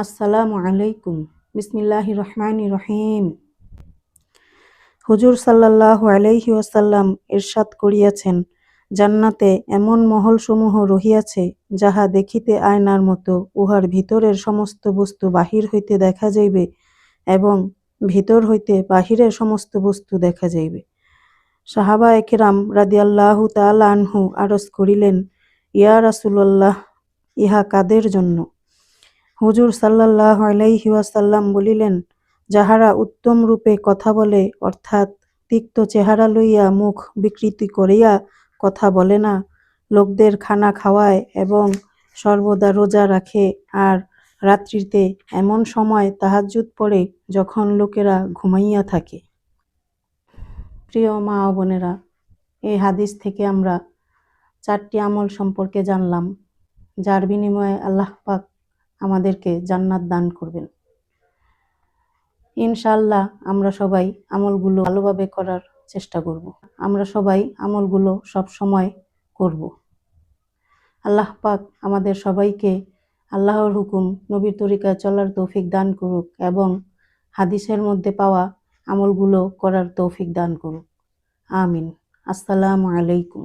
আসসালামু আলাইকুম। বিসমিল্লাহির রহমানির রহিম। হুজুর সাল্লাল্লাহু আলাইহি ওয়াসাল্লাম ইরশাদ করিয়াছেন, জান্নাতে এমন মহলসমূহ রহিয়াছে, যাহা দেখিতে আয়নার মতো। উহার ভিতরের সমস্ত বস্তু বাহির হইতে দেখা যাইবে এবং ভিতর হইতে বাহিরের সমস্ত বস্তু দেখা যাইবে। সাহাবায়ে কেরাম রাদিয়াল্লাহু তাআলা আনহু আরজ করিলেন, ইয়া রাসূলুল্লাহ, ইহা কাদের জন্য? হুজুর সাল্লাল্লাহু আলাইহি ওয়াসাল্লাম বলিলেন, যাহারা উত্তম রূপে কথা বলে, অর্থাৎ তিক্ত চেহারা লইয়া মুখ বিকৃতি করিয়া কথা বলে না, লোকদের খানা খাওয়ায় এবং সর্বদা রোজা রাখে, আর রাত্রিতে এমন সময় তাহাজ্জুদ পড়ে যখন লোকেরা ঘুমাইয়া থাকে। প্রিয় মা ও বোনেরা, এই হাদিস থেকে আমরা 4টি আমল সম্পর্কে জানলাম, যার বিনিময়ে আল্লাহ পাক আমাদেরকে জান্নাত দান করবেন। ইনশাআল্লাহ আমরা সবাই আমলগুলো ভালোভাবে করার চেষ্টা করব। আমরা সবাই আমলগুলো সব সময় করব। আল্লাহ পাক আমাদের সবাইকে আল্লাহর হুকুম, নবীর তরিকায় চলার তৌফিক দান করুক এবং হাদিসের মধ্যে পাওয়া আমলগুলো করার তৌফিক দান করুক। আমিন। আসসালামু আলাইকুম।